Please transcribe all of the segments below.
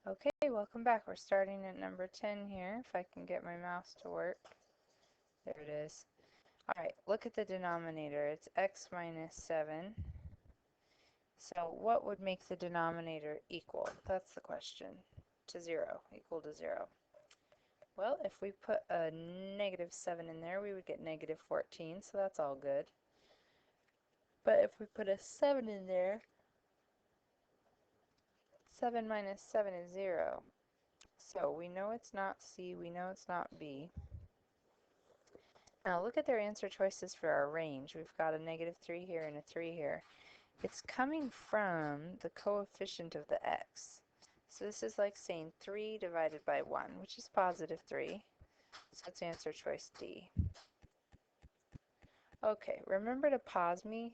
Okay, welcome back. We're starting at number 10 here, if I can get my mouse to work. There it is. Alright, look at the denominator. It's x minus 7. So what would make the denominator equal? That's the question. To 0, equal to 0. Well, if we put a negative 7 in there, we would get negative 14, so that's all good. But if we put a 7 in there, 7 minus 7 is 0. So we know it's not C, we know it's not B. Now look at their answer choices for our range. We've got a negative 3 here and a 3 here. It's coming from the coefficient of the x. So this is like saying 3 divided by 1, which is positive 3. So it's answer choice D. Okay, remember to pause me.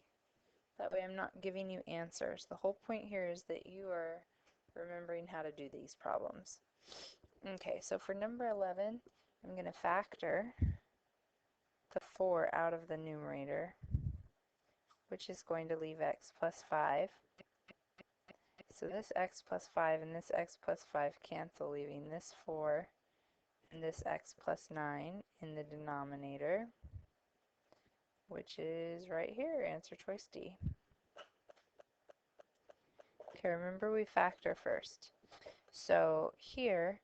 That way I'm not giving you answers. The whole point here is that you are remembering how to do these problems. Okay, so for number 11, I'm going to factor the 4 out of the numerator, which is going to leave x plus 5. So this x plus 5 and this x plus 5 cancel, leaving this 4 and this x plus 9 in the denominator, which is right here, answer choice D. Okay, remember we factor first. So here,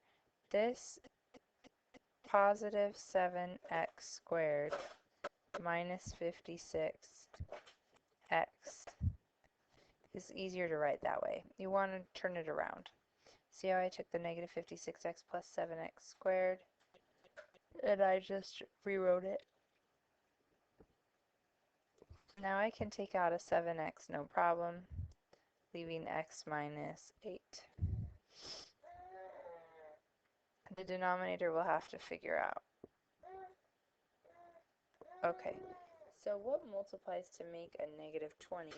this positive 7x squared minus 56x is easier to write that way. You want to turn it around. See how I took the negative 56x plus 7x squared and I just rewrote it? Now I can take out a 7x no problem, leaving x minus 8. The denominator we'll have to figure out. Okay, so what multiplies to make a negative 20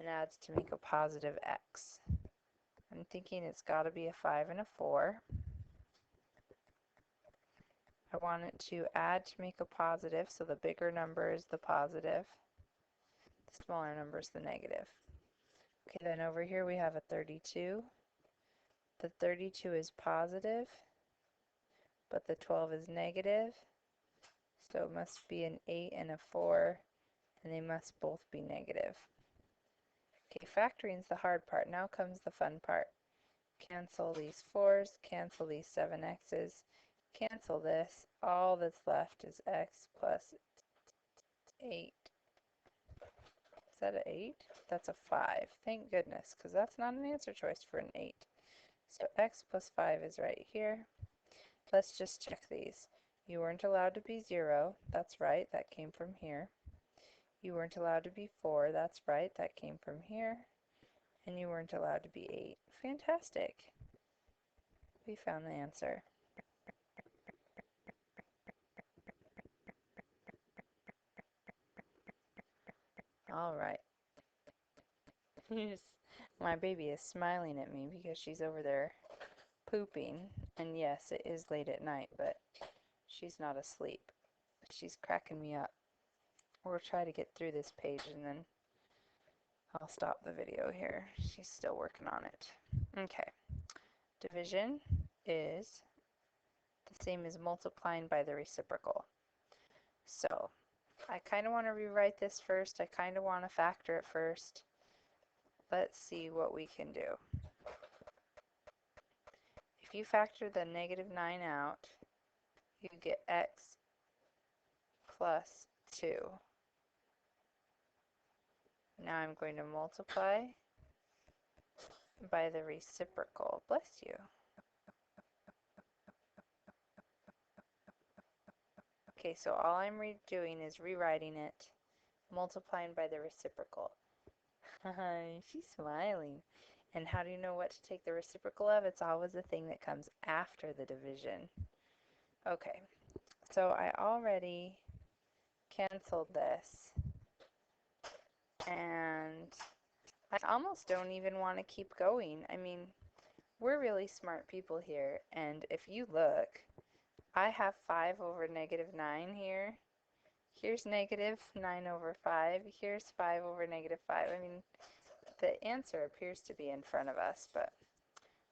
and adds to make a positive x? I'm thinking it's got to be a 5 and a 4. I want it to add to make a positive, so the bigger number is the positive, the smaller number is the negative. Okay, then over here we have a 32. The 32 is positive, but the 12 is negative, so it must be an 8 and a 4, and they must both be negative. Okay, factoring is the hard part. Now comes the fun part. Cancel these 4's, cancel these 7x's, cancel this. All that's left is x plus 8. Is that an 8? That's a 5. Thank goodness, because that's not an answer choice for an 8. So x plus 5 is right here. Let's just check these. You weren't allowed to be 0. That's right. That came from here. You weren't allowed to be 4. That's right. That came from here. And you weren't allowed to be 8. Fantastic. We found the answer. All right. My baby is smiling at me because she's over there pooping. And yes, it is late at night, but she's not asleep. She's cracking me up. We'll try to get through this page and then I'll stop the video here. She's still working on it. Okay. Division is the same as multiplying by the reciprocal. So I kind of want to rewrite this first. I kind of want to factor it first. Let's see what we can do. If you factor the negative 9 out, you get x plus 2. Now I'm going to multiply by the reciprocal. Bless you. Okay, so all I'm doing is rewriting it, multiplying by the reciprocal. She's smiling. And how do you know what to take the reciprocal of? It's always the thing that comes after the division. Okay, so I already canceled this. And I almost don't even want to keep going. I mean, we're really smart people here. And if you look, I have 5 over negative 9 here. Here's negative 9 over 5. Here's 5 over negative 5. I mean, the answer appears to be in front of us, but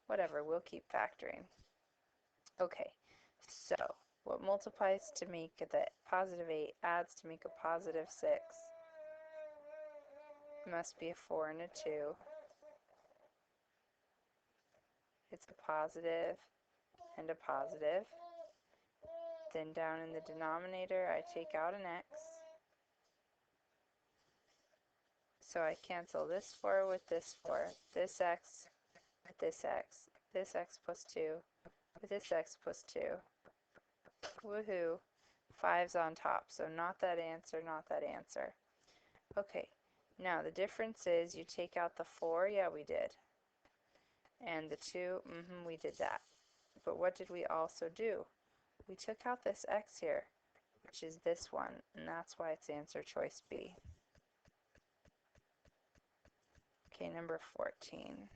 Whatever, we'll keep factoring. Okay, so what multiplies to make the positive 8 adds to make a positive 6? It must be a 4 and a 2. It's a positive and a positive. Then down in the denominator, I take out an x. So I cancel this 4 with this 4, this x with this x plus 2 with this x plus 2. Woohoo! 5's on top, so not that answer, not that answer. Okay, now the difference is you take out the 4, yeah we did. And the 2, we did that. But what did we also do? We took out this x here, which is this one, and that's why it's answer choice B. Okay, number 14.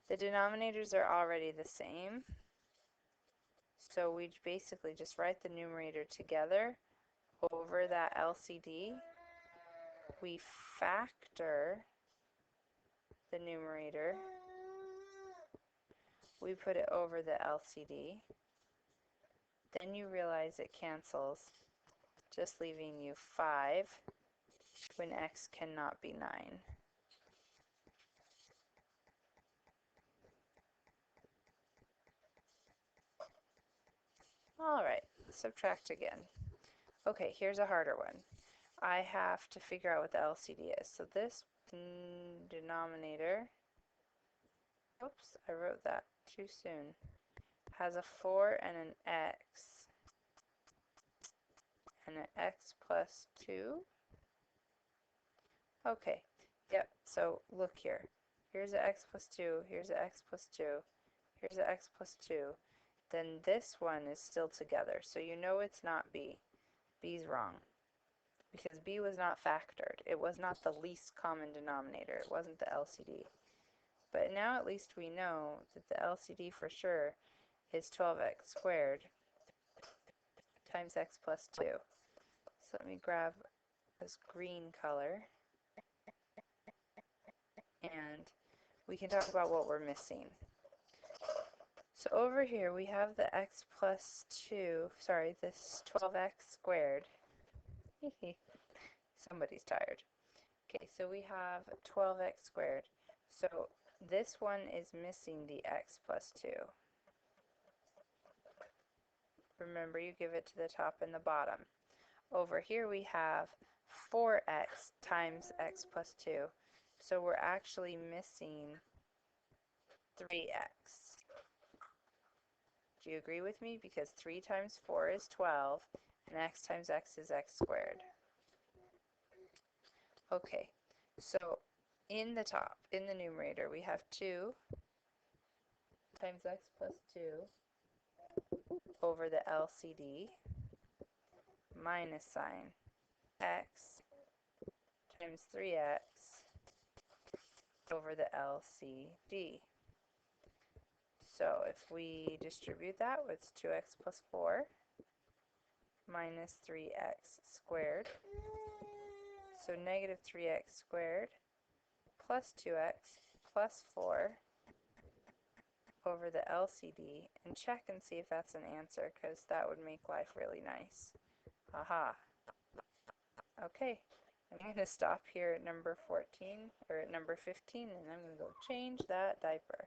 The denominators are already the same, so we basically just write the numerator together over that LCD. We factor the numerator. We put it over the LCD. Then you realize it cancels, just leaving you 5 when x cannot be 9. Alright, subtract again. Okay, here's a harder one. I have to figure out what the LCD is. So this denominator, oops, I wrote that too soon, has a 4 and an x, and an x plus 2. Okay, yep, so look here. Here's an x plus 2, here's an x plus 2, here's an x plus 2. Then this one is still together, so you know it's not B. B's wrong, because B was not factored. It was not the least common denominator. It wasn't the LCD. But now at least we know that the LCD for sure is 12x squared times x plus 2. So let me grab this green color, and we can talk about what we're missing. So over here we have the x plus 2, sorry, this 12x squared. Somebody's tired. Okay, so we have 12x squared. So this one is missing the x plus 2. Remember, you give it to the top and the bottom. Over here we have 4x times x plus 2. So we're actually missing 3x. Do you agree with me? Because 3 times 4 is 12, and x times x is x squared. Okay, so in the top, in the numerator, we have 2 times x plus 2 over the LCD minus sign x times 3x over the LCD. So if we distribute that, it's 2x plus 4 minus 3x squared. So negative 3x squared plus 2x plus 4 over the LCD, and check and see if that's an answer, because that would make life really nice. Aha. Okay, I'm going to stop here at number 14, or at number 15, and I'm going to go change that diaper.